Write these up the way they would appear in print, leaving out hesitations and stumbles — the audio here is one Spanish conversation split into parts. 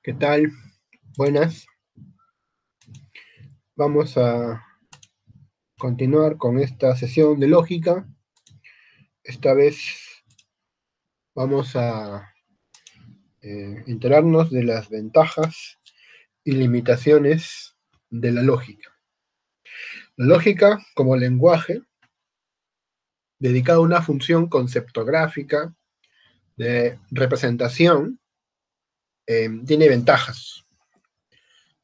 ¿Qué tal? Buenas. Vamos a continuar con esta sesión de lógica. Esta vez vamos a enterarnos de las ventajas y limitaciones de la lógica. La lógica como lenguaje dedicado a una función conceptográfica de representación tiene ventajas.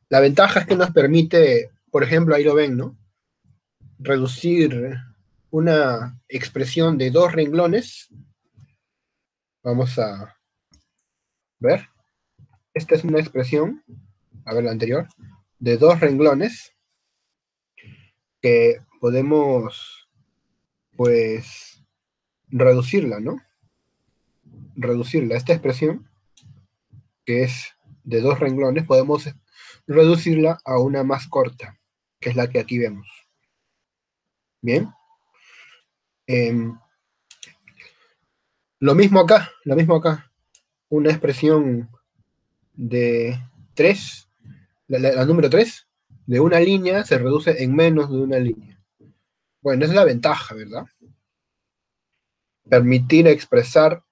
La ventaja es que nos permite, por ejemplo, ahí lo ven, ¿no? Reducir una expresión de dos renglones. Vamos a ver. Esta es una expresión, a ver la anterior, de dos renglones que podemos, pues, reducirla, ¿no? Reducirla. Esta expresión, que es de dos renglones, podemos reducirla a una más corta, que es la que aquí vemos. Bien. Lo mismo acá, una expresión de 3, la número 3, de una línea se reduce en menos de una línea. Bueno, esa es la ventaja, ¿verdad? Permitir expresar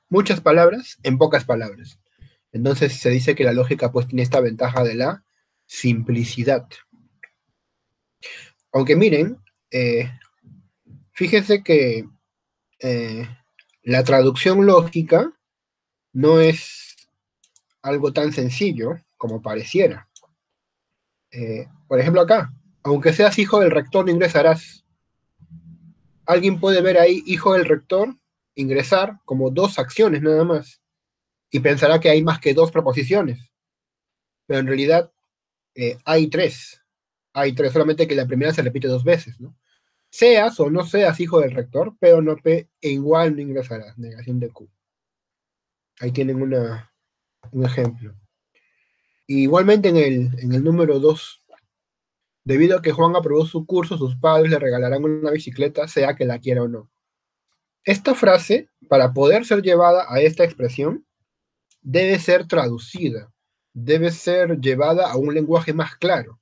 muchas palabras en pocas palabras. Entonces se dice que la lógica pues tiene esta ventaja de la simplicidad. Aunque miren, fíjense que la traducción lógica no es algo tan sencillo como pareciera. Por ejemplo acá, aunque seas hijo del rector, no ingresarás. Alguien puede ver ahí hijo del rector, ingresar como dos acciones nada más, y pensará que hay más que dos proposiciones, pero en realidad hay tres. Hay tres, solamente que la primera se repite dos veces, ¿no? Seas o no seas hijo del rector, pero no P e igual no ingresarás, negación de Q. Ahí tienen un ejemplo. Y igualmente en el número 2, debido a que Juan aprobó su curso, sus padres le regalarán una bicicleta, sea que la quiera o no. Esta frase, para poder ser llevada a esta expresión, debe ser traducida, debe ser llevada a un lenguaje más claro,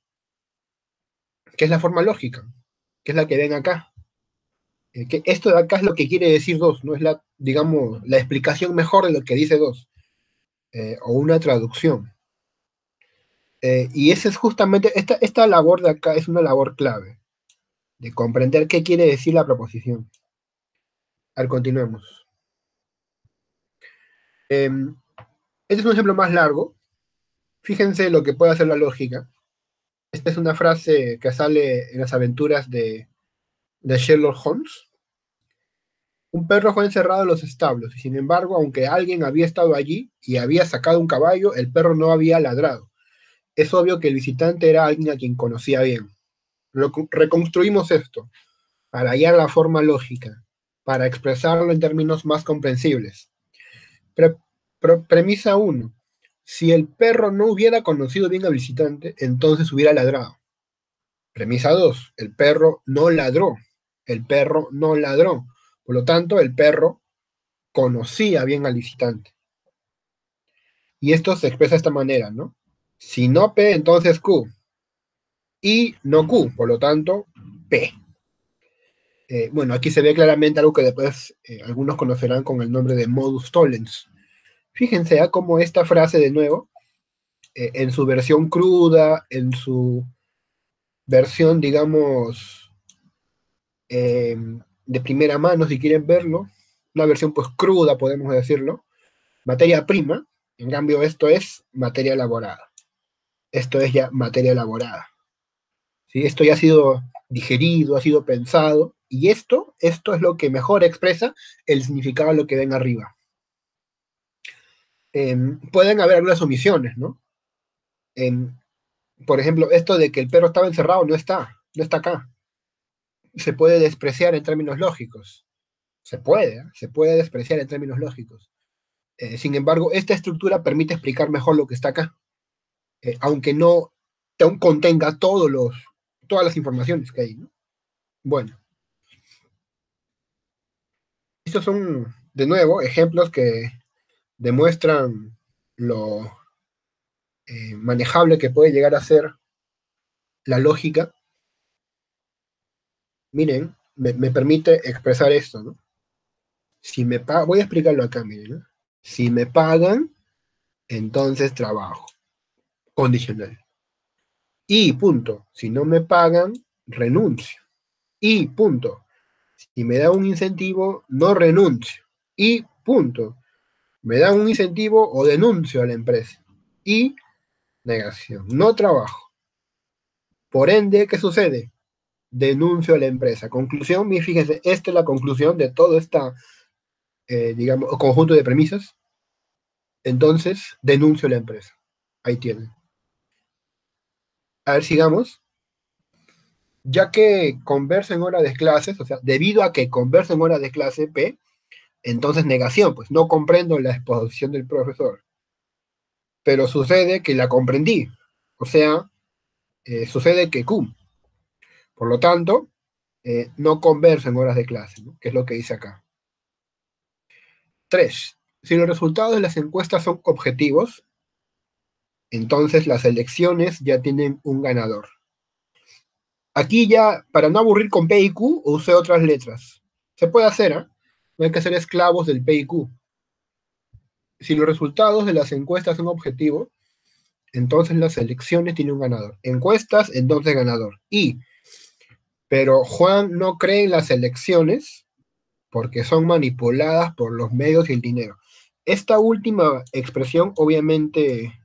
que es la forma lógica, que es la que ven acá. Que esto de acá es lo que quiere decir dos, no es la, digamos, la explicación mejor de lo que dice dos, o una traducción. Y esa es justamente, esta labor de acá es una labor clave, de comprender qué quiere decir la proposición. A ver, continuemos. Este es un ejemplo más largo. Fíjense lo que puede hacer la lógica. Esta es una frase que sale en las aventuras de Sherlock Holmes. Un perro fue encerrado en los establos, y sin embargo, aunque alguien había estado allí y había sacado un caballo, el perro no había ladrado. Es obvio que el visitante era alguien a quien conocía bien. Reconstruimos esto para hallar la forma lógica, para expresarlo en términos más comprensibles. Premisa 1. Si el perro no hubiera conocido bien al visitante, entonces hubiera ladrado. Premisa 2. El perro no ladró. El perro no ladró. Por lo tanto, el perro conocía bien al visitante. Y esto se expresa de esta manera, ¿no? Si no P, entonces Q. Y no Q, por lo tanto, P. Bueno, aquí se ve claramente algo que después algunos conocerán con el nombre de modus tollens. Fíjense cómo esta frase, de nuevo, en su versión cruda, en su versión, digamos, de primera mano, si quieren verlo, una versión pues cruda, podemos decirlo, materia prima, en cambio esto es materia elaborada. Esto es ya materia elaborada. ¿Sí? Esto ya ha sido digerido, ha sido pensado, y esto es lo que mejor expresa el significado de lo que ven arriba. Pueden haber algunas omisiones, ¿no? Por ejemplo, esto de que el perro estaba encerrado no está acá. Se puede despreciar en términos lógicos. Se puede despreciar en términos lógicos. Sin embargo, esta estructura permite explicar mejor lo que está acá, aunque no contenga todas las informaciones que hay, ¿no? Bueno, estos son, de nuevo, ejemplos que demuestran lo manejable que puede llegar a ser la lógica, miren, me permite expresar esto, ¿no? Si me voy a explicarlo acá, miren, ¿no? Si me pagan, entonces trabajo, condicional. Y punto. Si no me pagan, renuncio. Y punto. Si me da un incentivo, no renuncio. Y punto. Me dan un incentivo o denuncio a la empresa. Y negación. No trabajo. Por ende, ¿qué sucede? Denuncio a la empresa. Conclusión, fíjense, esta es la conclusión de todo este, digamos, conjunto de premisas. Entonces, denuncio a la empresa. Ahí tienen. A ver, sigamos. Ya que conversa en horas de clases, o sea, debido a que conversa en horas de clase P, entonces negación, pues no comprendo la exposición del profesor. Pero sucede que la comprendí. O sea, sucede que Q. Por lo tanto, no conversa en horas de clase, ¿no? Que es lo que dice acá. 3. Si los resultados de las encuestas son objetivos, entonces las elecciones ya tienen un ganador. Aquí ya, para no aburrir con P y Q, usé otras letras. Se puede hacer, ¿eh? No hay que ser esclavos del P y Q. Si los resultados de las encuestas son objetivos, entonces las elecciones tienen un ganador. Encuestas, entonces ganador. Pero Juan no cree en las elecciones porque son manipuladas por los medios y el dinero. Esta última expresión obviamente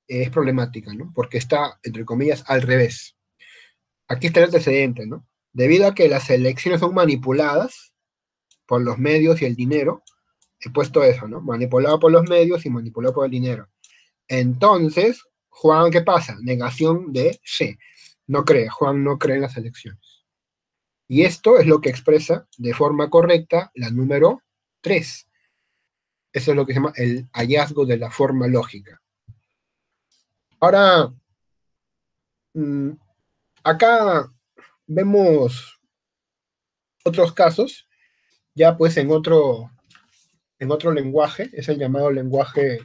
es problemática, ¿no? Porque está, entre comillas, al revés. Aquí está el antecedente, ¿no? Debido a que las elecciones son manipuladas por los medios y el dinero, he puesto eso, ¿no? Manipulado por los medios y manipulado por el dinero. Entonces, Juan, ¿qué pasa? Negación de C. No cree, Juan no cree en las elecciones. Y esto es lo que expresa de forma correcta la número 3. Eso es lo que se llama el hallazgo de la forma lógica. Ahora, acá vemos otros casos, ya pues en otro lenguaje, es el llamado lenguaje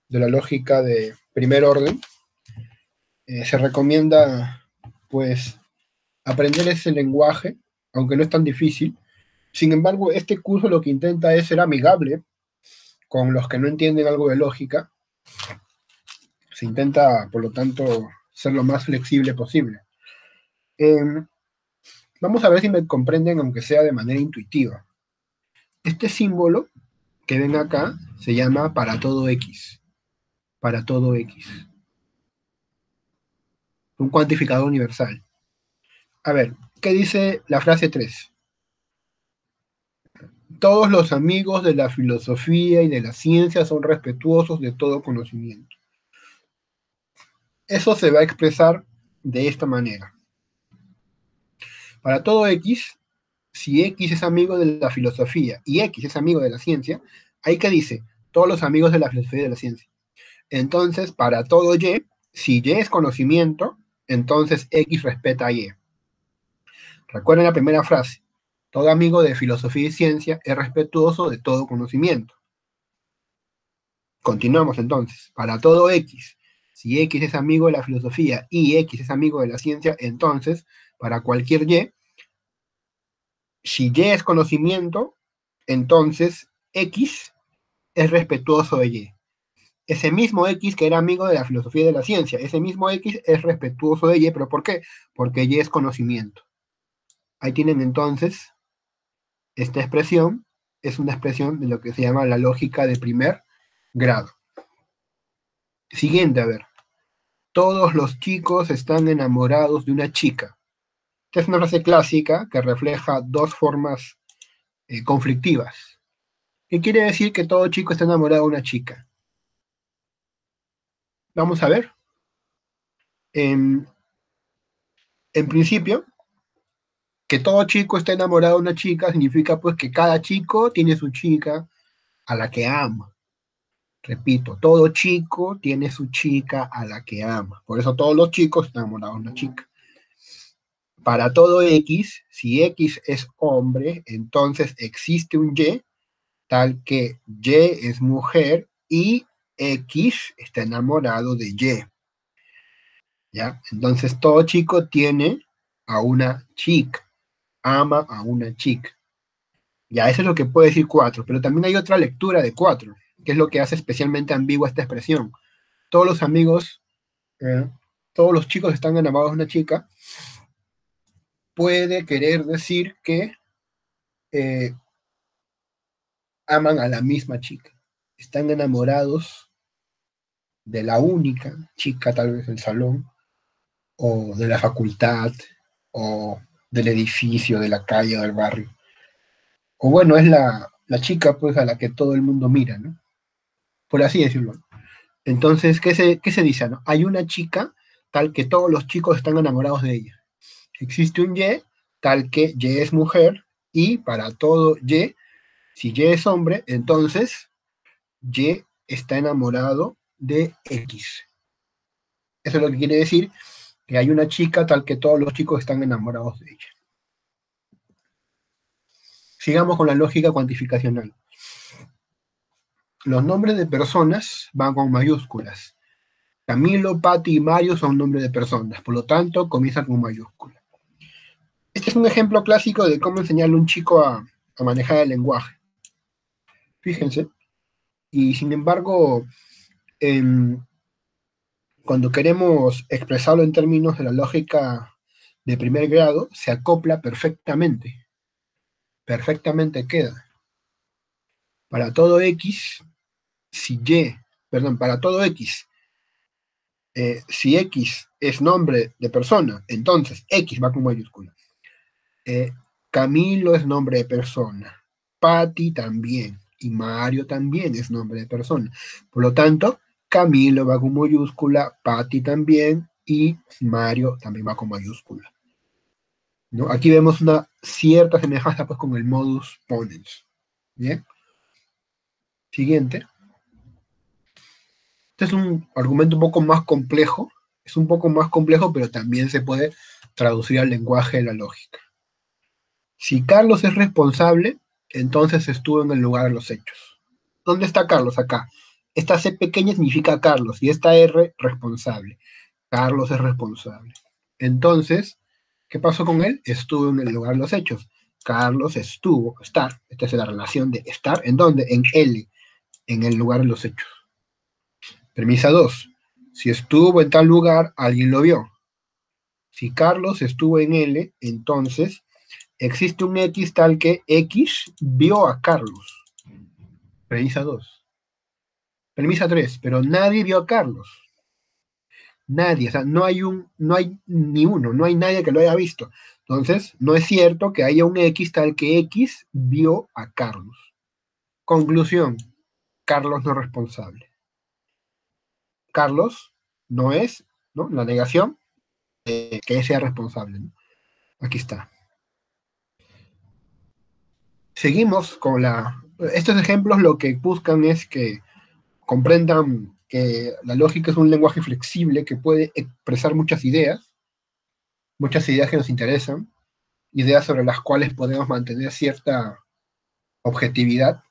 de la lógica de primer orden. Se recomienda pues aprender ese lenguaje, aunque no es tan difícil. Sin embargo, este curso lo que intenta es ser amigable con los que no entienden algo de lógica. Se intenta, por lo tanto, ser lo más flexible posible. Vamos a ver si me comprenden, aunque sea de manera intuitiva. Este símbolo que ven acá se llama para todo X. Para todo X. Un cuantificador universal. A ver, ¿qué dice la frase 3? Todos los amigos de la filosofía y de la ciencia son respetuosos de todo conocimiento. Eso se va a expresar de esta manera. Para todo X, si X es amigo de la filosofía y X es amigo de la ciencia, ahí que dice, todos los amigos de la filosofía y de la ciencia. Entonces, para todo Y, si Y es conocimiento, entonces X respeta a Y. Recuerden la primera frase, todo amigo de filosofía y ciencia es respetuoso de todo conocimiento. Continuamos entonces, para todo X, si X es amigo de la filosofía y X es amigo de la ciencia, entonces, para cualquier Y, si Y es conocimiento, entonces X es respetuoso de Y. Ese mismo X que era amigo de la filosofía y de la ciencia, ese mismo X es respetuoso de Y, ¿pero por qué? Porque Y es conocimiento. Ahí tienen entonces, esta expresión es una expresión de lo que se llama la lógica de primer grado. Siguiente, a ver. Todos los chicos están enamorados de una chica. Esta es una frase clásica que refleja dos formas conflictivas. ¿Qué quiere decir que todo chico está enamorado de una chica? Vamos a ver. En principio, que todo chico esté enamorado de una chica significa pues que cada chico tiene su chica a la que ama. Repito, todo chico tiene su chica a la que ama. Por eso todos los chicos están enamorados de una chica. Para todo X, si X es hombre, entonces existe un Y, tal que Y es mujer y X está enamorado de Y. ¿Ya? Entonces todo chico tiene a una chica, ama a una chica. Ya, eso es lo que puede decir 4, pero también hay otra lectura de 4, que es lo que hace especialmente ambigua esta expresión. Todos los amigos, todos los chicos están enamorados de una chica, puede querer decir que eh, aman a la misma chica. Están enamorados de la única chica, tal vez del salón, o de la facultad, o del edificio, de la calle, del barrio. O bueno, es la chica pues a la que todo el mundo mira, ¿no? Por así decirlo. Entonces, ¿qué se dice? ¿No? Hay una chica tal que todos los chicos están enamorados de ella. Existe un Y tal que Y es mujer y para todo Y, si Y es hombre, entonces Y está enamorado de X. Eso es lo que quiere decir que hay una chica tal que todos los chicos están enamorados de ella. Sigamos con la lógica cuantificacional. Los nombres de personas van con mayúsculas. Camilo, Pati y Mario son nombres de personas, por lo tanto, comienzan con mayúscula. Este es un ejemplo clásico de cómo enseñarle a un chico a manejar el lenguaje. Fíjense. Y sin embargo, cuando queremos expresarlo en términos de la lógica de primer grado, se acopla perfectamente. Perfectamente queda. Para todo X, para todo X, si X es nombre de persona, entonces X va con mayúscula. Camilo es nombre de persona. Patti también. Y Mario también es nombre de persona. Por lo tanto, Camilo va con mayúscula, Patti también, y Mario también va con mayúscula. ¿No? Aquí vemos una cierta semejanza pues, con el modus ponens. ¿Bien? Siguiente. Este es un argumento un poco más complejo. Es un poco más complejo, pero también se puede traducir al lenguaje de la lógica. Si Carlos es responsable, entonces estuvo en el lugar de los hechos. ¿Dónde está Carlos? Acá. Esta C pequeña significa Carlos y esta R responsable. Carlos es responsable. Entonces, ¿qué pasó con él? Estuvo en el lugar de los hechos. Carlos estuvo, estar. Esta es la relación de estar. ¿En dónde? En L, en el lugar de los hechos. Premisa 2. Si estuvo en tal lugar, alguien lo vio. Si Carlos estuvo en L, entonces existe un X tal que X vio a Carlos. Premisa 2. Premisa 3. Pero nadie vio a Carlos. Nadie, o sea, no hay ni uno, no hay nadie que lo haya visto. Entonces, no es cierto que haya un X tal que X vio a Carlos. Conclusión, Carlos no es responsable. Carlos no es, ¿no? La negación de que sea responsable, ¿no? Aquí está. Seguimos con estos ejemplos lo que buscan es que comprendan que la lógica es un lenguaje flexible que puede expresar muchas ideas que nos interesan, ideas sobre las cuales podemos mantener cierta objetividad.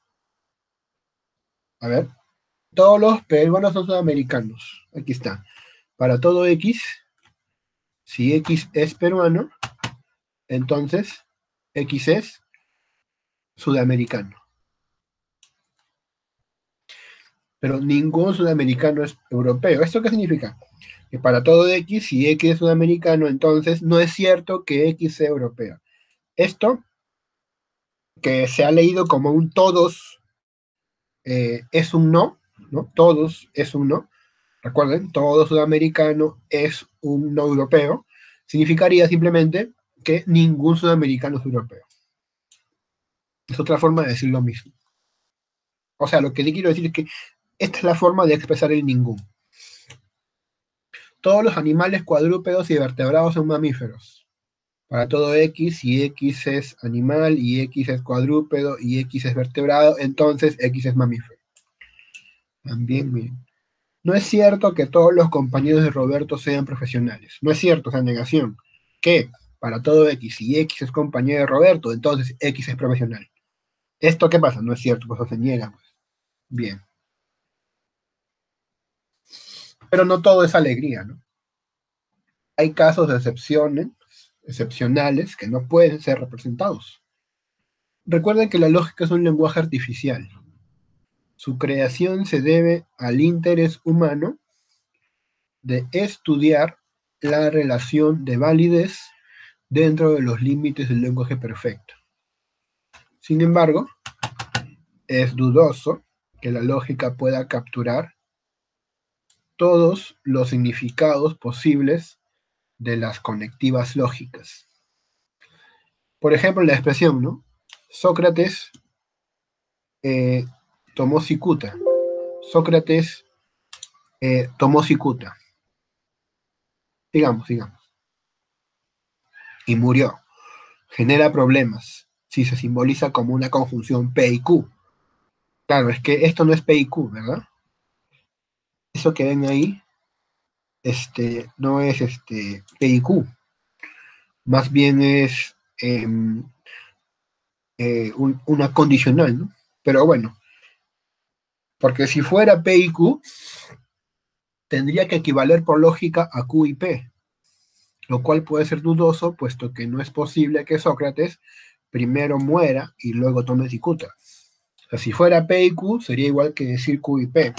A ver, todos los peruanos son sudamericanos. Aquí está. Para todo X, si X es peruano, entonces X es sudamericano. Pero ningún sudamericano es europeo. ¿Esto qué significa? Que para todo X, si X es sudamericano, entonces no es cierto que X sea europeo. Esto, que se ha leído como un todos, es un no, ¿no? Todos es un no. Recuerden, todo sudamericano es un no europeo. Significaría simplemente que ningún sudamericano es europeo. Es otra forma de decir lo mismo. O sea, lo que le quiero decir es que esta es la forma de expresar el ningún. Todos los animales cuadrúpedos y vertebrados son mamíferos. Para todo X, si X es animal y X es cuadrúpedo y X es vertebrado, entonces X es mamífero. También, miren. No es cierto que todos los compañeros de Roberto sean profesionales. No es cierto, esa negación. Que para todo X, si X es compañero de Roberto, entonces X es profesional. ¿Esto qué pasa? No es cierto, pues se niega. Pues. Bien. Pero no todo es alegría, ¿no? Hay casos de excepcionales que no pueden ser representados. Recuerden que la lógica es un lenguaje artificial. Su creación se debe al interés humano de estudiar la relación de validez dentro de los límites del lenguaje perfecto. Sin embargo, es dudoso que la lógica pueda capturar todos los significados posibles de las conectivas lógicas. Por ejemplo, la expresión, ¿no? Sócrates eh, tomó cicuta. Sócrates tomó cicuta. Sigamos. Y murió. Genera problemas si se simboliza como una conjunción P y Q. Claro, es que esto no es P y Q, ¿verdad? Eso que ven ahí no es P y Q. Más bien es una condicional, ¿no? Pero bueno, porque si fuera P y Q, tendría que equivaler por lógica a Q y P, lo cual puede ser dudoso, puesto que no es posible que Sócrates primero muera y luego tome cicuta. O sea, si fuera P y Q, sería igual que decir Q y P.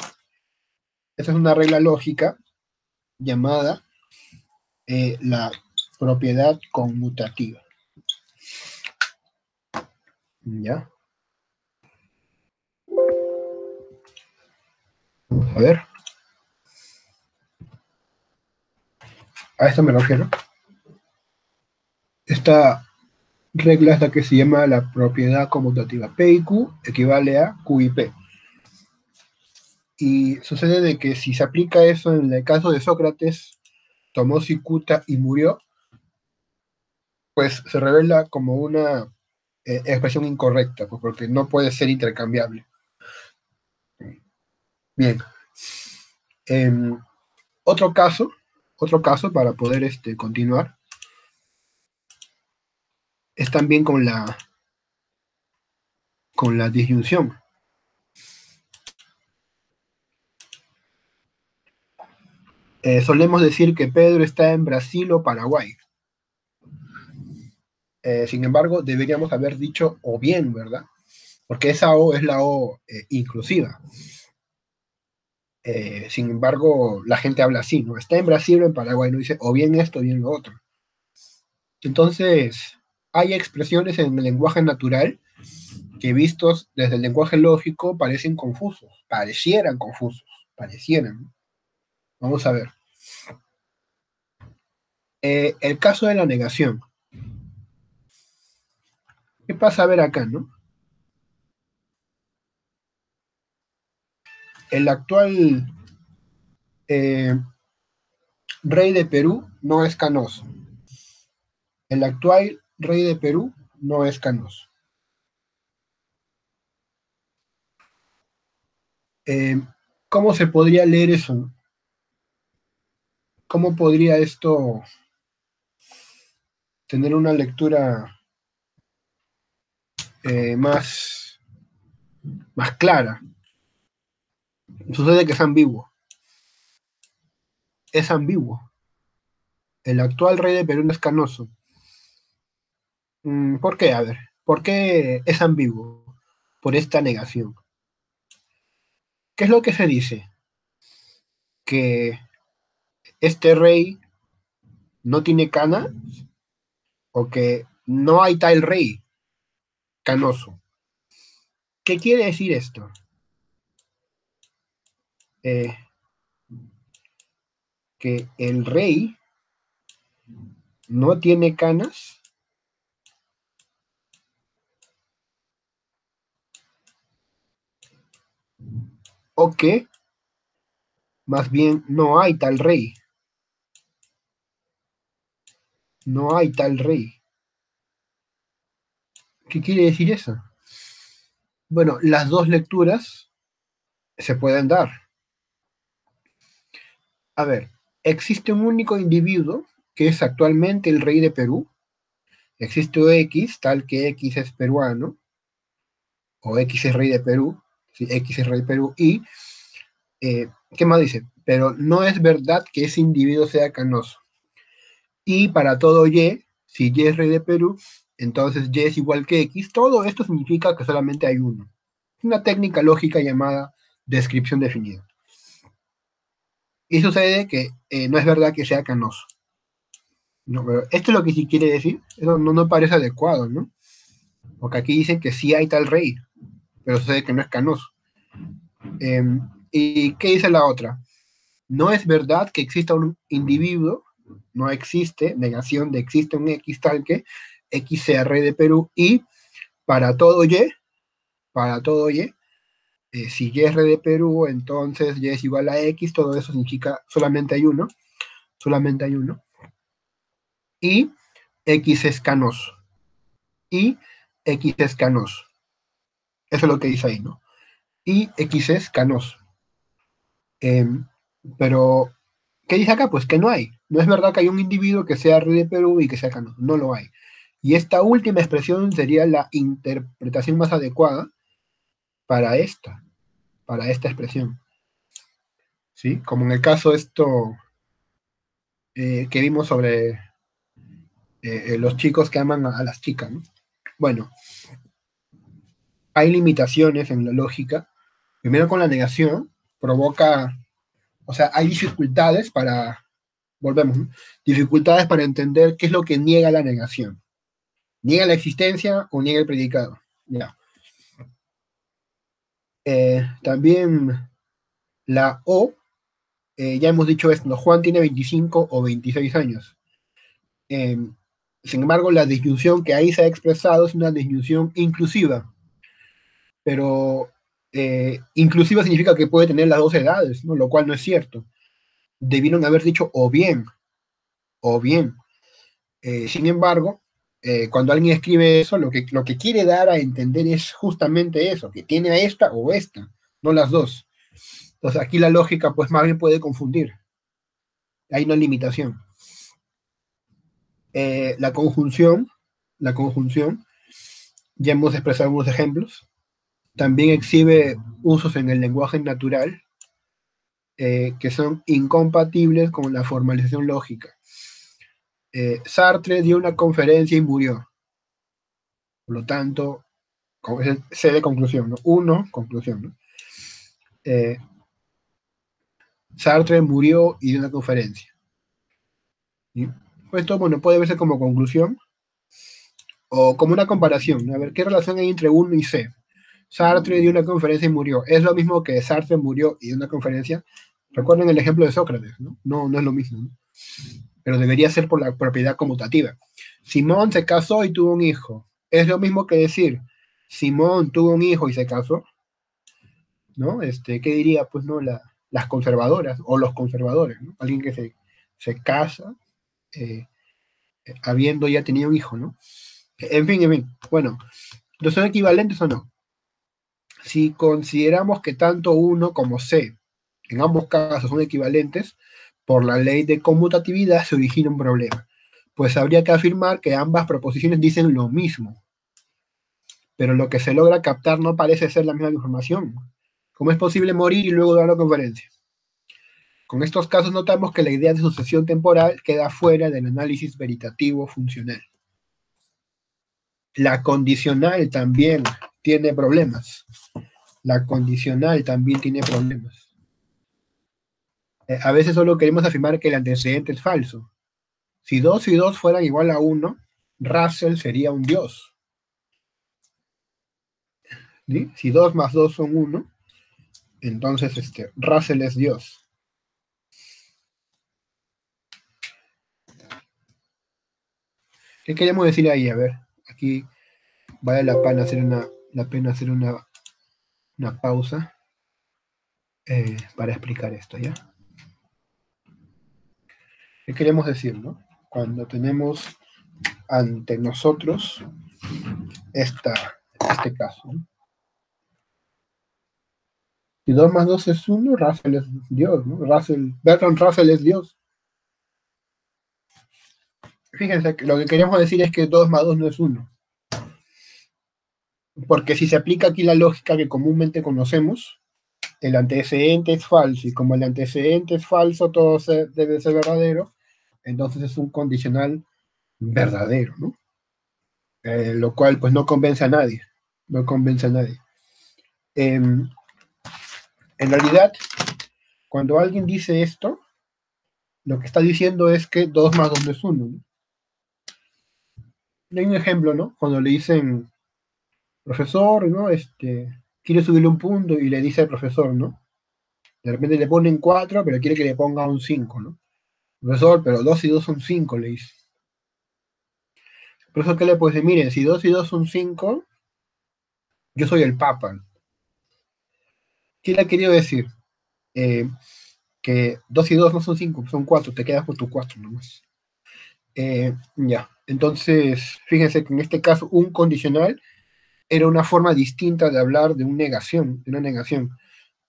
Esa es una regla lógica llamada la propiedad conmutativa. ¿Ya? A ver. A esto me refiero. Esta regla es la que se llama la propiedad conmutativa. P y Q equivale a Q y P. Y sucede de que si se aplica eso en el caso de Sócrates, tomó cicuta y murió, pues se revela como una expresión incorrecta, pues porque no puede ser intercambiable. Bien. Eh, otro caso para poder continuar, es también con la disyunción. Solemos decir que Pedro está en Brasil o Paraguay. Sin embargo, deberíamos haber dicho o bien, ¿verdad? Porque esa O es la O inclusiva. Sin embargo, la gente habla así, ¿no? Está en Brasil o en Paraguay, no dice o bien esto o bien lo otro. Entonces, hay expresiones en el lenguaje natural que vistos desde el lenguaje lógico parecen confusos, parecieran. ¿No? Vamos a ver. El caso de la negación. ¿Qué pasa a ver acá, no? El actual rey de Perú no es Canoso. El actual rey de Perú no es Canoso. Eh, ¿Cómo se podría leer eso? ¿Cómo podría esto tener una lectura más clara? Sucede que es ambiguo. Es ambiguo. El actual rey de Perú no es Canoso. ¿Por qué? A ver, ¿por qué es ambiguo? Por esta negación. ¿Qué es lo que se dice? Que este rey no tiene cana o que no hay tal rey canoso. ¿Qué quiere decir esto? Eh, que el rey no tiene canas o que más bien no hay tal rey. No hay tal rey. ¿Qué quiere decir eso? Bueno, las dos lecturas se pueden dar. A ver, existe un único individuo que es actualmente el rey de Perú. Existe X, tal que X es peruano, o X es rey de Perú, ¿sí? X es rey de Perú, y ¿qué más dice? pero no es verdad que ese individuo sea canoso. Y para todo Y, si Y es rey de Perú, entonces Y es igual que X. Todo esto significa que solamente hay uno. Es una técnica lógica llamada descripción definida. Y sucede que no es verdad que sea canoso. No, pero esto es lo que sí quiere decir. Eso no parece adecuado, ¿no? Porque aquí dicen que sí hay tal rey, pero sucede que no es canoso. Eh, ¿Y qué dice la otra? No es verdad que exista un individuo, no existe, negación de existe un X tal que X sea rey de Perú y para todo Y, si Y es rey de Perú, entonces Y es igual a X, todo eso significa solamente hay uno, y X es canoso, y X es canoso. Eso es lo que dice ahí, ¿no? Y X es canoso. Eh, pero, ¿qué dice acá? Pues que no hay. No es verdad que hay un individuo que sea rey de Perú y que sea canoso. No lo hay. Y esta última expresión sería la interpretación más adecuada para esta expresión. ¿Sí? Como en el caso esto que vimos sobre los chicos que aman a las chicas, ¿no? Bueno, hay limitaciones en la lógica. Primero con la negación, provoca, o sea, hay dificultades para, volvemos, ¿no? Dificultades para entender qué es lo que niega la negación. ¿Niega la existencia o niega el predicado? Ya. También la O, ya hemos dicho esto, ¿no? Juan tiene 25 o 26 años. Eh, Sin embargo, la disyunción que ahí se ha expresado es una disyunción inclusiva, pero inclusiva significa que puede tener las dos edades, ¿no? Lo cual no es cierto. Debieron haber dicho o bien, o bien. Sin embargo, cuando alguien escribe eso, lo que quiere dar a entender es justamente eso, que tiene a esta o esta, no las dos. Entonces aquí la lógica pues más bien puede confundir. Hay una limitación. La conjunción, ya hemos expresado algunos ejemplos, también exhibe usos en el lenguaje natural que son incompatibles con la formalización lógica. Sartre dio una conferencia y murió. Por lo tanto, C de conclusión, ¿no? Uno, conclusión, ¿no? Sartre murió y dio una conferencia. ¿Sí? Esto, bueno, puede verse como conclusión o como una comparación, ¿no? A ver, ¿qué relación hay entre 1 y C? Sartre dio una conferencia y murió. ¿Es lo mismo que Sartre murió y dio una conferencia? Recuerden el ejemplo de Sócrates, ¿no? No es lo mismo, ¿no? Pero debería ser por la propiedad conmutativa. Simón se casó y tuvo un hijo. Es lo mismo que decir, Simón tuvo un hijo y se casó, ¿no? ¿Qué diría? Pues, ¿no? Las conservadoras o los conservadores, ¿no? Alguien que se casa habiendo ya tenido un hijo, ¿no? En fin. Bueno, ¿no son equivalentes o no? Si consideramos que tanto uno como C, en ambos casos son equivalentes, por la ley de conmutatividad se origina un problema. Pues habría que afirmar que ambas proposiciones dicen lo mismo, pero lo que se logra captar no parece ser la misma información. ¿Cómo es posible morir y luego dar la conferencia? Con estos casos notamos que la idea de sucesión temporal queda fuera del análisis veritativo funcional. La condicional también tiene problemas. A veces solo queremos afirmar que el antecedente es falso. Si 2 y 2 fueran igual a 1, Russell sería un dios. ¿Sí? Si 2 más 2 son 1, entonces Russell es Dios. ¿Qué queremos decir ahí? A ver, aquí vale la pena hacer una pausa para explicar esto, ¿ya? ¿Qué queremos decir, no? Cuando tenemos ante nosotros este caso, ¿no? Si 2 más 2 es 1, Russell es Dios, ¿no? Bertrand Russell es Dios. Fíjense, que lo que queremos decir es que 2 más 2 no es 1. Porque si se aplica aquí la lógica que comúnmente conocemos, el antecedente es falso, y como el antecedente es falso, todo debe ser verdadero, entonces es un condicional verdadero, ¿no? Lo cual pues no convence a nadie, no convence a nadie. En realidad, cuando alguien dice esto, lo que está diciendo es que 2 más 2 no es 1, ¿no? Hay un ejemplo, ¿no? Cuando le dicen, profesor, ¿no? Quiere subirle un punto y le dice al profesor, ¿no? De repente le ponen 4, pero quiere que le ponga un 5, ¿no? Profesor, pero 2 y 2 son 5, le dice. Por eso que le puede decir, miren, si 2 y 2 son 5, yo soy el Papa. ¿Qué le ha querido decir? Que 2 y 2 no son 5, son 4, te quedas con tu 4 nomás. Ya, entonces, fíjense que en este caso un condicional era una forma distinta de hablar de una negación,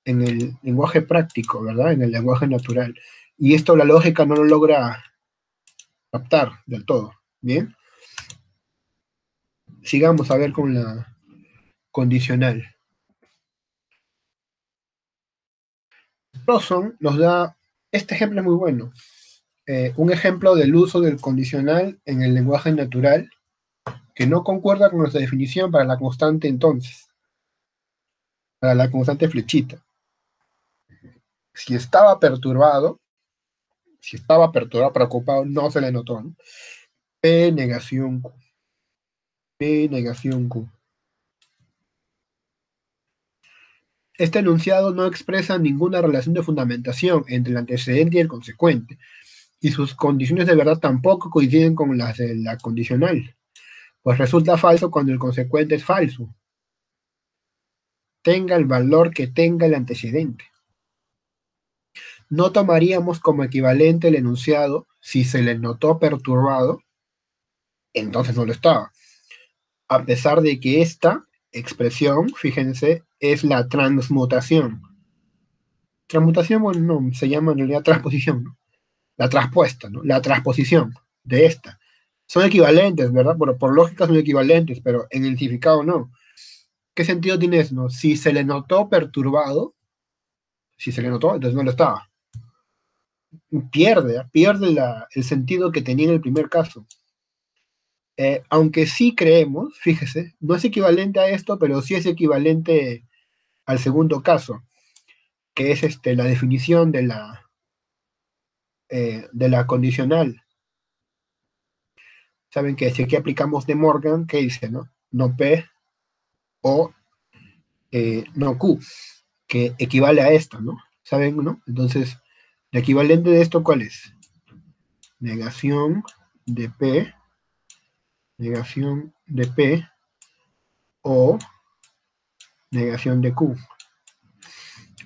en el lenguaje práctico, ¿verdad? En el lenguaje natural. Y esto la lógica no lo logra captar del todo. Bien, sigamos a ver con la condicional. Rawson nos da, este ejemplo es muy bueno, un ejemplo del uso del condicional en el lenguaje natural que no concuerda con nuestra definición para la constante entonces, para la constante flechita. Si estaba perturbado, preocupado, no se le notó, ¿no? P negación Q. P negación Q. Este enunciado no expresa ninguna relación de fundamentación entre el antecedente y el consecuente, y sus condiciones de verdad tampoco coinciden con las de la condicional, pues resulta falso cuando el consecuente es falso, tenga el valor que tenga el antecedente. No tomaríamos como equivalente el enunciado si se le notó perturbado, entonces no lo estaba, a pesar de que esta expresión, fíjense, es la transmutación. Transmutación, bueno, no, se llama en realidad transposición, ¿no? La transpuesta, ¿no? La transposición de esta. Son equivalentes, ¿verdad? Por lógica son equivalentes, pero en el significado no. ¿Qué sentido tiene eso? ¿No? Si se le notó perturbado, si se le notó, entonces no lo estaba. Pierde el sentido que tenía en el primer caso. Aunque sí creemos, fíjese, no es equivalente a esto, pero sí es equivalente al segundo caso, que es la definición de la condicional. Saben que si aquí aplicamos de Morgan, ¿qué dice, no? No P o no Q, que equivale a esto, ¿no? ¿Saben, no? Entonces, ¿el equivalente de esto cuál es? Negación de P, negación de P o negación de Q.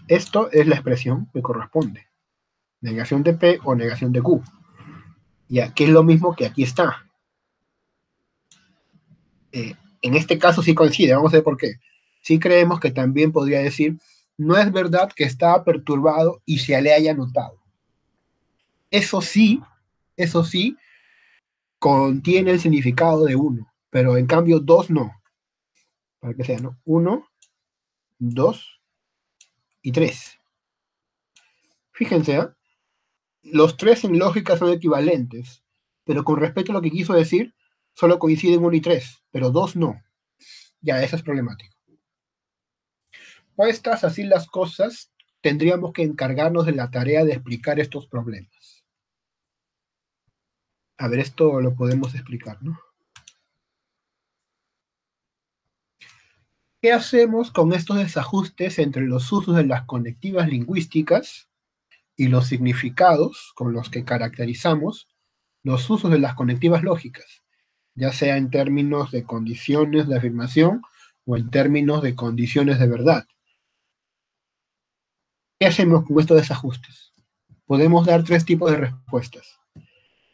Esto es la expresión que corresponde. Negación de P o negación de Q. Ya, que es lo mismo que aquí está. En este caso sí coincide, vamos a ver por qué. Sí creemos que también podría decir, no es verdad que estaba perturbado y se le haya notado. Eso sí, contiene el significado de 1, pero en cambio 2 no. Para que sea, ¿no? 1, 2 y 3. Fíjense, ¿eh? Los 3 en lógica son equivalentes, pero con respecto a lo que quiso decir, solo coinciden 1 y 3, pero 2 no. Ya, eso es problemático. Puestas así las cosas, tendríamos que encargarnos de la tarea de explicar estos problemas. A ver, esto lo podemos explicar, ¿no? ¿Qué hacemos con estos desajustes entre los usos de las conectivas lingüísticas y los significados con los que caracterizamos los usos de las conectivas lógicas, ya sea en términos de condiciones de afirmación o en términos de condiciones de verdad? ¿Qué hacemos con estos desajustes? Podemos dar 3 tipos de respuestas.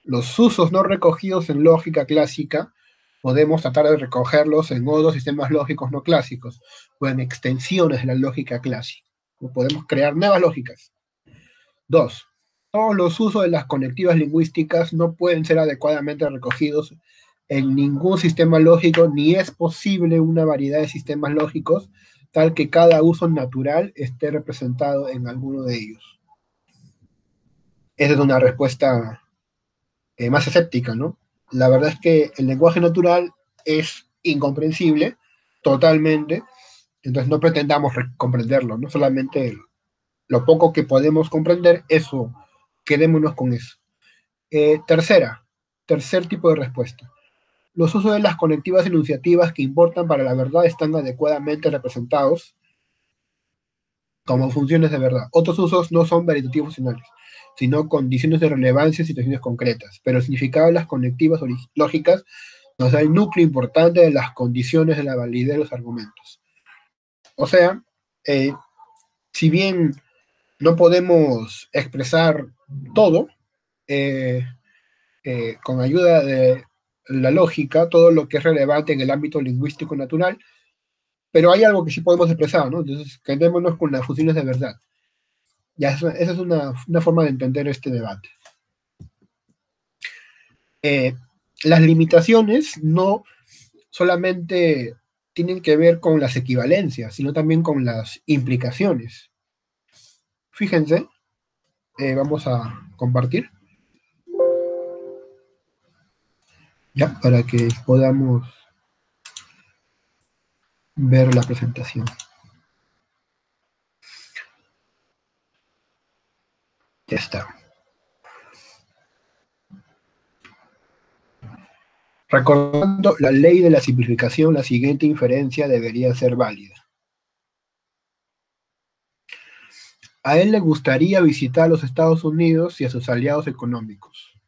Los usos no recogidos en lógica clásica podemos tratar de recogerlos en otros sistemas lógicos no clásicos o en extensiones de la lógica clásica. O podemos crear nuevas lógicas. 2. Todos los usos de las conectivas lingüísticas no pueden ser adecuadamente recogidos en ningún sistema lógico, ni es posible una variedad de sistemas lógicos tal que cada uso natural esté representado en alguno de ellos. Esa es una respuesta más escéptica, ¿no? La verdad es que el lenguaje natural es incomprensible totalmente, entonces no pretendamos comprenderlo, no solamente lo poco que podemos comprender, eso, quedémonos con eso. Tercer tipo de respuesta. Los usos de las conectivas enunciativas que importan para la verdad están adecuadamente representados como funciones de verdad. Otros usos no son veritativos funcionales, sino condiciones de relevancia en situaciones concretas, pero el significado de las conectivas lógicas nos da el núcleo importante de las condiciones de la validez de los argumentos. O sea, eh, si bien no podemos expresar todo, eh, con ayuda de la lógica, todo lo que es relevante en el ámbito lingüístico natural, pero hay algo que sí podemos expresar, ¿no? Entonces, quedémonos con las funciones de verdad. Ya, esa es una forma de entender este debate. Eh, las limitaciones no solamente tienen que ver con las equivalencias, sino también con las implicaciones. Fíjense, vamos a compartir, ya, para que podamos ver la presentación. Ya está. Recordando la ley de la simplificación, la siguiente inferencia debería ser válida. A él le gustaría visitar los Estados Unidos y a sus aliados económicos.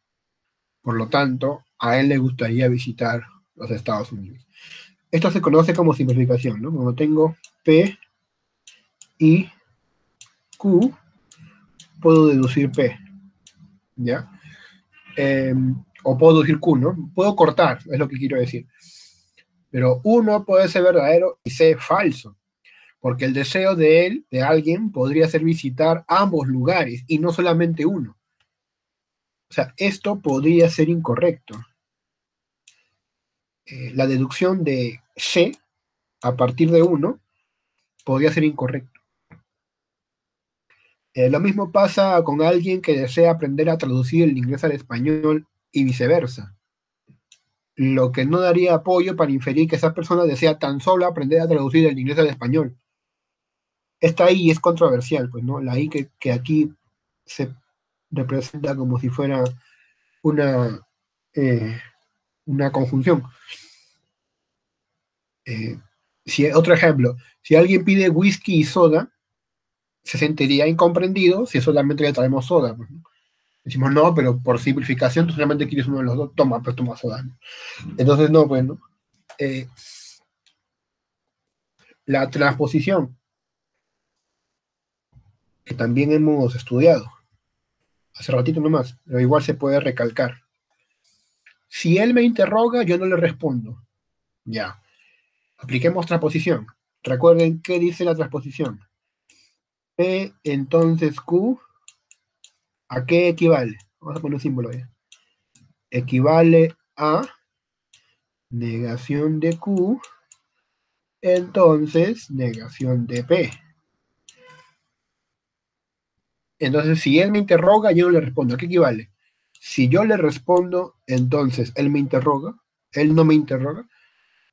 Por lo tanto, a él le gustaría visitar los Estados Unidos. Esto se conoce como simplificación, ¿no? Como tengo P y Q, puedo deducir P, ¿ya? O puedo deducir Q, ¿no? Puedo cortar, es lo que quiero decir. Pero uno puede ser verdadero y C falso, porque el deseo de él, de alguien, podría ser visitar ambos lugares y no solamente uno. O sea, esto podría ser incorrecto. La deducción de C a partir de 1 podría ser incorrecto. Lo mismo pasa con alguien que desea aprender a traducir el inglés al español y viceversa. Lo que no daría apoyo para inferir que esa persona desea tan solo aprender a traducir el inglés al español. Esta I es controversial, pues, ¿no? La I que aquí se representa como si fuera una, una conjunción. Otro ejemplo, si alguien pide whisky y soda, se sentiría incomprendido si solamente le traemos soda. Pues, ¿no? Decimos, no, pero por simplificación tú solamente quieres uno de los dos, toma, pues toma soda. ¿No? Entonces, no, pues, ¿no? La transposición, que también hemos estudiado, hace ratito nomás, pero igual se puede recalcar. Si él me interroga, yo no le respondo. Ya. Apliquemos transposición. Recuerden qué dice la transposición. P, entonces Q, ¿a qué equivale? Vamos a poner un símbolo ahí. Equivale a negación de Q, entonces negación de P. Entonces, si él me interroga, yo no le respondo. ¿A qué equivale? Si yo le respondo, entonces él me interroga, él no me interroga.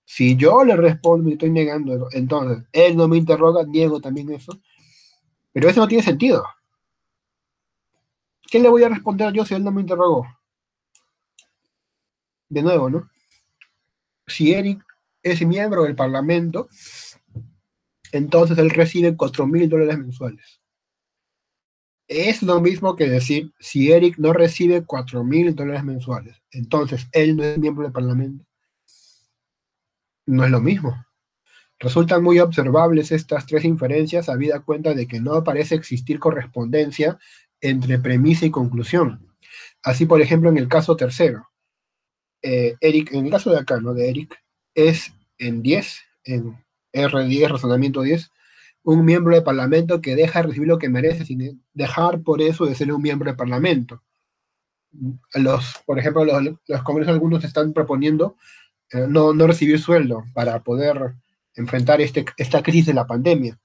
Si yo le respondo y estoy negando eso, entonces él no me interroga, niego también eso. Pero eso no tiene sentido. ¿Qué le voy a responder yo si él no me interrogó? De nuevo, ¿no? Si Eric es miembro del Parlamento, entonces él recibe $4,000 mensuales. Es lo mismo que decir, si Eric no recibe $4,000 mensuales, entonces él no es miembro del Parlamento. No es lo mismo. Resultan muy observables estas tres inferencias, habida cuenta de que no parece existir correspondencia entre premisa y conclusión. Así, por ejemplo, en el caso tercero, Eric, en el caso de acá, ¿no? De Eric, es en 10, en R10, razonamiento 10, un miembro de parlamento que deja de recibir lo que merece sin dejar por eso de ser un miembro de parlamento. Por ejemplo, los congresos algunos están proponiendo no recibir sueldo para poder enfrentar esta crisis de la pandemia.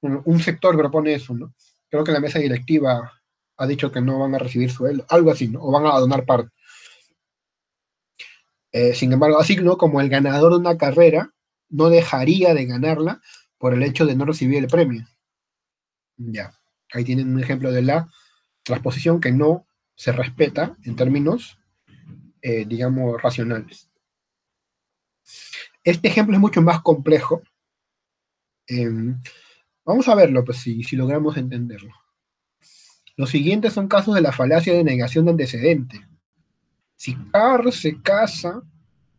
Un sector propone eso, ¿no? Creo que la mesa directiva ha dicho que no van a recibir sueldo, algo así, ¿no? O van a donar parte. Sin embargo, así, ¿no? Como el ganador de una carrera no dejaría de ganarla por el hecho de no recibir el premio. Ya, ahí tienen un ejemplo de la transposición que no se respeta en términos, digamos, racionales. Este ejemplo es mucho más complejo. Vamos a verlo, pues, si logramos entenderlo. Los siguientes son casos de la falacia de negación de antecedente. Si Carr se casa,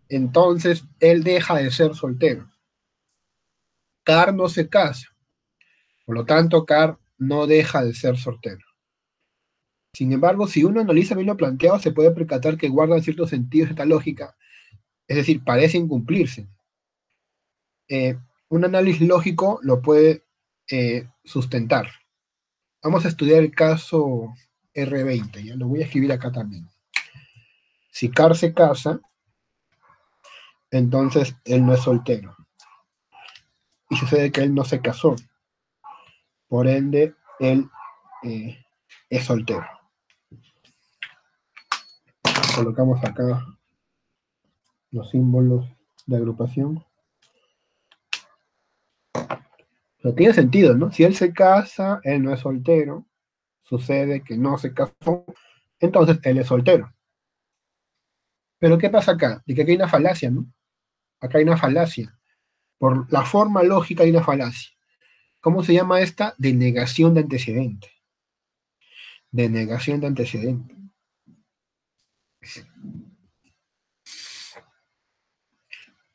entonces él deja de ser soltero. Carr no se casa, por lo tanto, Carr no deja de ser soltero. Sin embargo, si uno analiza bien lo planteado, se puede percatar que guardan ciertos sentidos esta lógica, es decir, parecen cumplirse. Un análisis lógico lo puede sustentar. Vamos a estudiar el caso R20, ¿ya? Lo voy a escribir acá también. Si Carr se casa, entonces él no es soltero. Y sucede que él no se casó. Por ende, él es soltero. Colocamos acá los símbolos de agrupación. Pero tiene sentido, ¿no? Si él se casa, él no es soltero. Sucede que no se casó, entonces él es soltero. Pero ¿qué pasa acá? De que aquí hay una falacia, ¿no? Acá hay una falacia. Por la forma lógica hay una falacia. ¿Cómo se llama esta? Denegación de antecedente. Denegación de antecedente.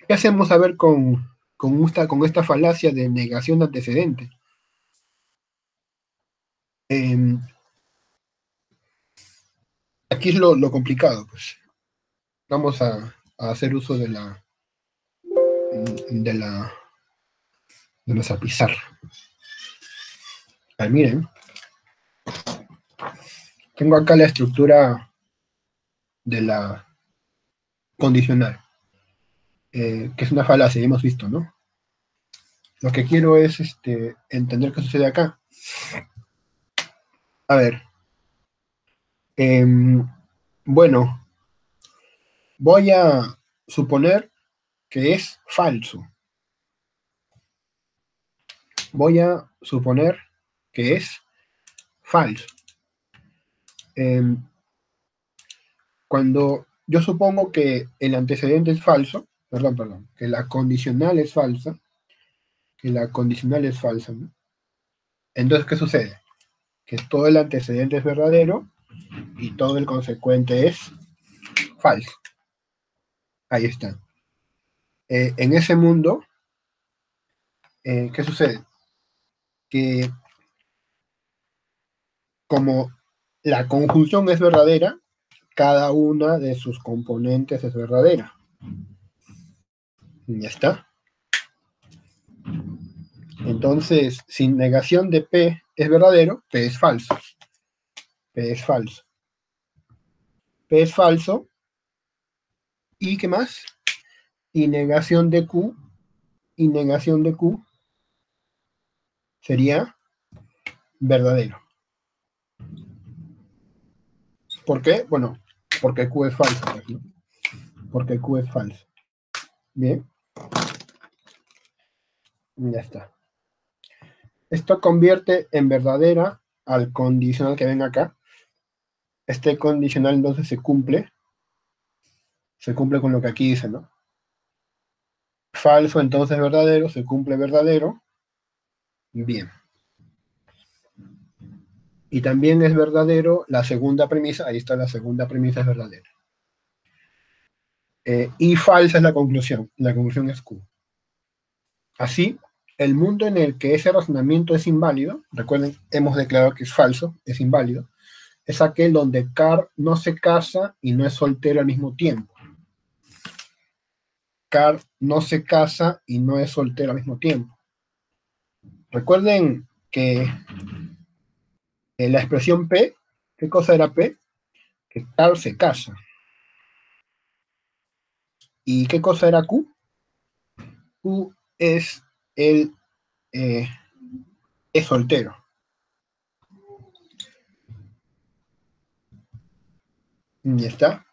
¿Qué hacemos a ver con esta falacia de negación de antecedente? Aquí es lo complicado, pues. Vamos a hacer uso de nuestra pizarra. Miren, tengo acá la estructura de la condicional, que es una falacia, ya hemos visto, ¿no? Lo que quiero es entender qué sucede acá. A ver, bueno, voy a suponer que es falso. Voy a suponer que es falso. Cuando yo supongo que el antecedente es falso, perdón, que la condicional es falsa, ¿no? Entonces, ¿qué sucede? Que todo el antecedente es verdadero y todo el consecuente es falso. Ahí está. En ese mundo, ¿qué sucede? Que como la conjunción es verdadera, cada una de sus componentes es verdadera. Y ya está. Entonces, si negación de P es verdadero, P es falso. P es falso. P es falso. ¿Y qué más? Y negación de Q sería verdadero. ¿Por qué? Bueno, porque Q es falso, ¿no? Porque Q es falso. Bien. Ya está. Esto convierte en verdadera al condicional que ven acá. Este condicional entonces se cumple con lo que aquí dice, ¿no? Falso, entonces verdadero, se cumple verdadero. Bien. Y también es verdadero la segunda premisa, ahí está la segunda premisa es verdadera. Y falsa es la conclusión es Q. Así, el mundo en el que ese razonamiento es inválido, recuerden, hemos declarado que es falso, es inválido, es aquel donde Carr no se casa y no es soltero al mismo tiempo. Carr no se casa y no es soltero al mismo tiempo. Recuerden que la expresión P, ¿qué cosa era P? Que Carr se casa. ¿Y qué cosa era Q? Q es el es soltero. Ya está.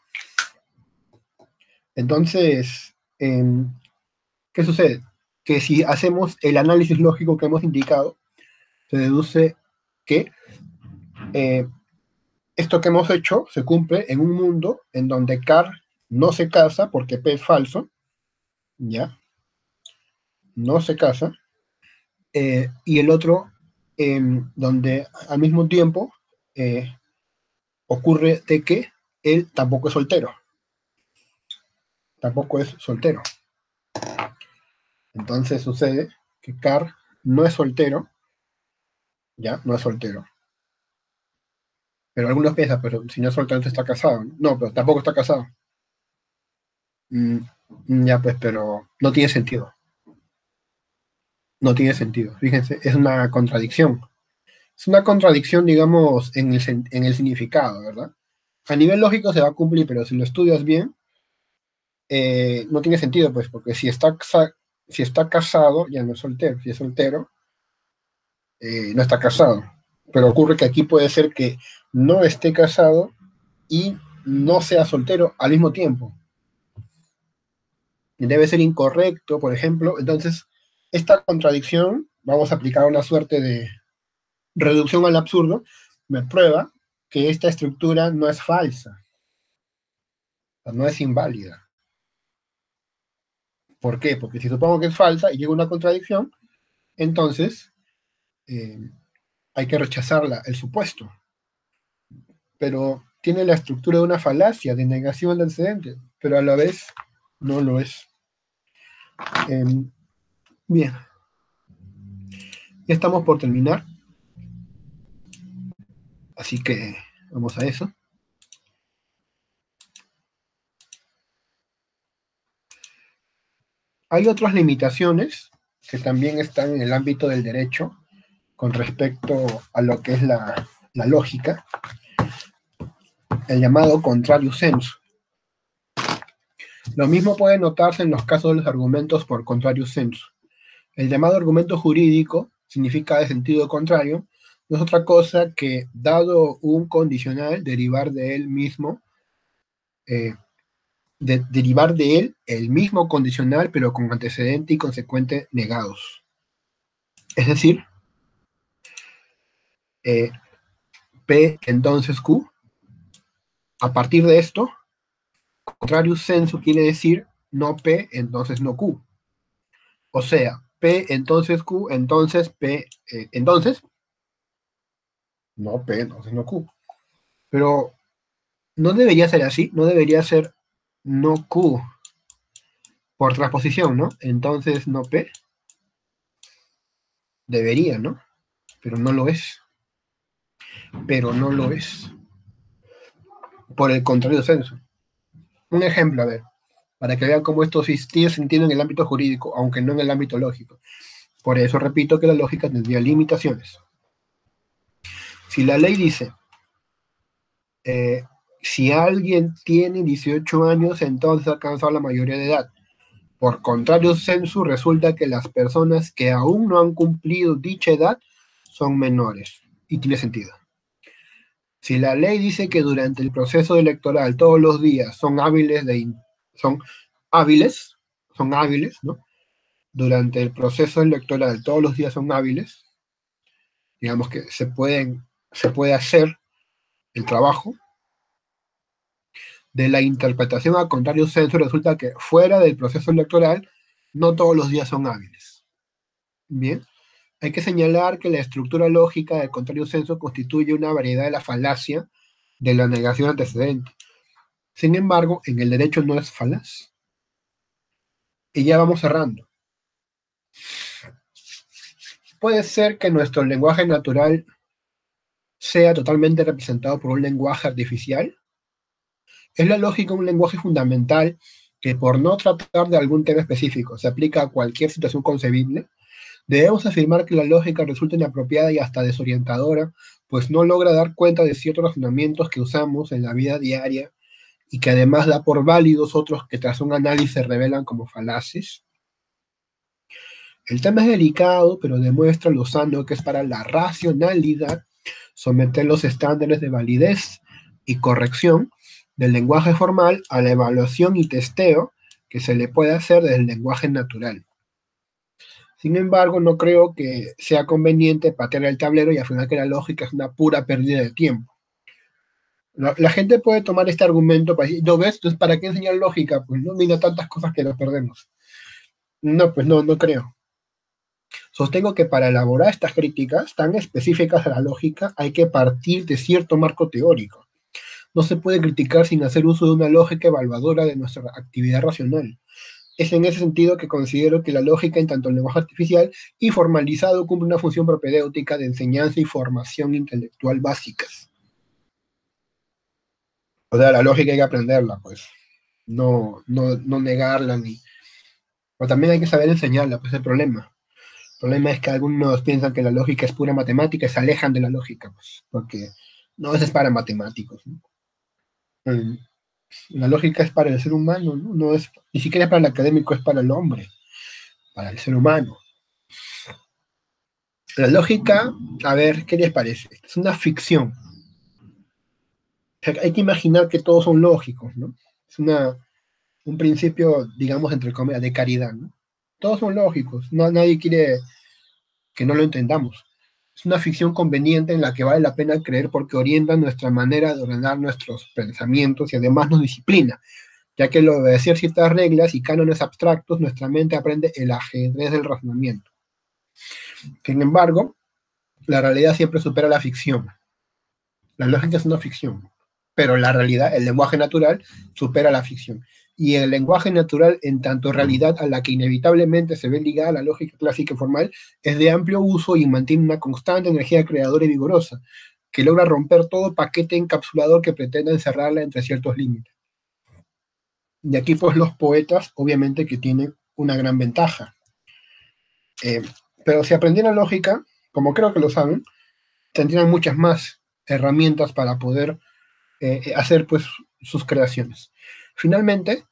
Entonces, ¿qué sucede? Que si hacemos el análisis lógico que hemos indicado, se deduce que esto que hemos hecho se cumple en un mundo en donde Car no se casa porque P es falso, ¿ya? No se casa. Y el otro, donde al mismo tiempo eh, ocurre de que él tampoco es soltero. Tampoco es soltero. Entonces sucede que Car no es soltero, ¿ya? No es soltero. Pero algunos piensan, pero si no es soltero, entonces está casado. No, pero tampoco está casado. Mm, ya, pues, pero no tiene sentido. No tiene sentido. Fíjense, es una contradicción. Es una contradicción, digamos, en el significado, ¿verdad? A nivel lógico se va a cumplir, pero si lo estudias bien, no tiene sentido, pues, porque si está casado, ya no es soltero. Si es soltero, no está casado. Pero ocurre que aquí puede ser que no esté casado y no sea soltero al mismo tiempo. Debe ser incorrecto, por ejemplo. Entonces, esta contradicción, vamos a aplicar una suerte de reducción al absurdo, me prueba que esta estructura no es falsa, no es inválida. ¿Por qué? Porque si supongo que es falsa y llega una contradicción, entonces eh, hay que rechazarla, el supuesto. Pero tiene la estructura de una falacia, de negación del antecedente, pero a la vez no lo es. Eh, bien, ya estamos por terminar, así que vamos a eso. Hay otras limitaciones que también están en el ámbito del derecho con respecto a lo que es la lógica, el llamado contrarius sensu. Lo mismo puede notarse en los casos de los argumentos por contrarius sensu. El llamado argumento jurídico significa de sentido contrario, no es otra cosa que, dado un condicional, derivar de él mismo, derivar de él el mismo condicional, pero con antecedente y consecuente negados. Es decir, P entonces Q. A partir de esto, contrarius sensu quiere decir no P, entonces no Q. O sea, P, entonces Q, entonces P, entonces no P, entonces no Q. Pero no debería ser así, no debería ser no Q por transposición, ¿no? Entonces no P. Debería, ¿no? Pero no lo es. Pero no lo es. Por el contrario sensu. Un ejemplo, a ver, para que vean cómo esto sí tiene sentido en el ámbito jurídico, aunque no en el ámbito lógico. Por eso repito que la lógica tendría limitaciones. Si la ley dice, si alguien tiene 18 años, entonces ha alcanzado la mayoría de edad. Por contrario sensu, resulta que las personas que aún no han cumplido dicha edad son menores. Y tiene sentido. Si la ley dice que durante el proceso electoral todos los días son hábiles, son hábiles, ¿no? Durante el proceso electoral todos los días son hábiles, digamos que se puede hacer el trabajo. De la interpretación a contrario sensu resulta que fuera del proceso electoral no todos los días son hábiles. Bien, hay que señalar que la estructura lógica del contrario sensu constituye una variedad de la falacia de la negación antecedente. Sin embargo, en el derecho no es falaz. Y ya vamos cerrando. Puede ser que nuestro lenguaje natural sea totalmente representado por un lenguaje artificial. Es la lógica un lenguaje fundamental que, por no tratar de algún tema específico, se aplica a cualquier situación concebible. Debemos afirmar que la lógica resulta inapropiada y hasta desorientadora, pues no logra dar cuenta de ciertos razonamientos que usamos en la vida diaria y que además da por válidos otros que tras un análisis se revelan como falaces. El tema es delicado, pero demuestra lo sano que es para la racionalidad someter los estándares de validez y corrección del lenguaje formal a la evaluación y testeo que se le puede hacer desde el lenguaje natural. Sin embargo, no creo que sea conveniente patear el tablero y afirmar que la lógica es una pura pérdida de tiempo. La gente puede tomar este argumento para decir, ¿no ves? Entonces, ¿para qué enseñar lógica? Pues no, mira tantas cosas que nos perdemos. No, pues no creo. Sostengo que para elaborar estas críticas tan específicas a la lógica hay que partir de cierto marco teórico. No se puede criticar sin hacer uso de una lógica evaluadora de nuestra actividad racional. Es en ese sentido que considero que la lógica, en tanto el lenguaje artificial y formalizado, cumple una función propedéutica de enseñanza y formación intelectual básicas. O sea, la lógica hay que aprenderla, pues. No negarla ni. Pero también hay que saber enseñarla, pues es el problema. El problema es que algunos piensan que la lógica es pura matemática y se alejan de la lógica, pues, porque no es para matemáticos, ¿no? La lógica es para el ser humano, ¿no? No es, ni siquiera es para el académico, es para el hombre, para el ser humano. La lógica, a ver, ¿qué les parece? Es una ficción. O sea, hay que imaginar que todos son lógicos, ¿no? Es un principio, digamos, entre comillas, de caridad, ¿no? Todos son lógicos, nadie quiere que no lo entendamos. Es una ficción conveniente en la que vale la pena creer porque orienta nuestra manera de ordenar nuestros pensamientos y además nos disciplina, ya que al obedecer ciertas reglas y cánones abstractos, nuestra mente aprende el ajedrez del razonamiento. Sin embargo, la realidad siempre supera la ficción. La lógica es una ficción, pero la realidad, el lenguaje natural, supera la ficción. Y el lenguaje natural, en tanto realidad a la que inevitablemente se ve ligada a la lógica clásica y formal, es de amplio uso y mantiene una constante energía creadora y vigorosa, que logra romper todo paquete encapsulador que pretenda encerrarla entre ciertos límites. Y aquí, pues, los poetas, obviamente, que tienen una gran ventaja. Eh, pero si aprendieran lógica, como creo que lo saben, tendrían muchas más herramientas para poder hacer pues sus creaciones. Finalmente,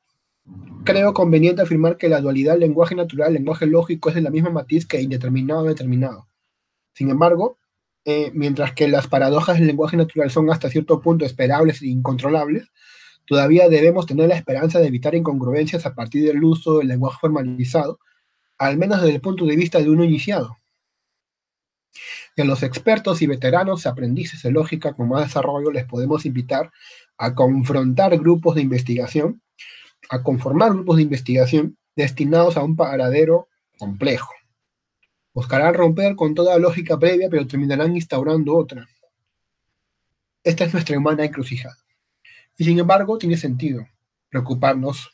creo conveniente afirmar que la dualidad lenguaje natural, lenguaje lógico es de la misma matiz que indeterminado determinado. Sin embargo, mientras que las paradojas del lenguaje natural son hasta cierto punto esperables e incontrolables, todavía debemos tener la esperanza de evitar incongruencias a partir del uso del lenguaje formalizado, al menos desde el punto de vista de uno iniciado. Y a los expertos y veteranos aprendices de lógica con más desarrollo les podemos invitar a confrontar grupos de investigación, a conformar grupos de investigación destinados a un paradero complejo. Buscarán romper con toda lógica previa, pero terminarán instaurando otra. Esta es nuestra humana encrucijada. Y sin embargo, tiene sentido preocuparnos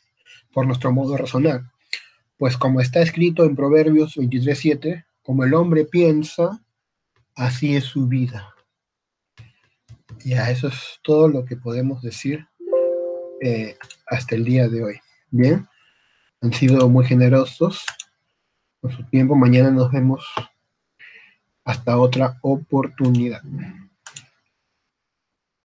por nuestro modo de razonar, pues como está escrito en Proverbios 23:7, como el hombre piensa, así es su vida. Ya, eso es todo lo que podemos decir hasta el día de hoy. Bien, han sido muy generosos con su tiempo. Mañana nos vemos hasta otra oportunidad.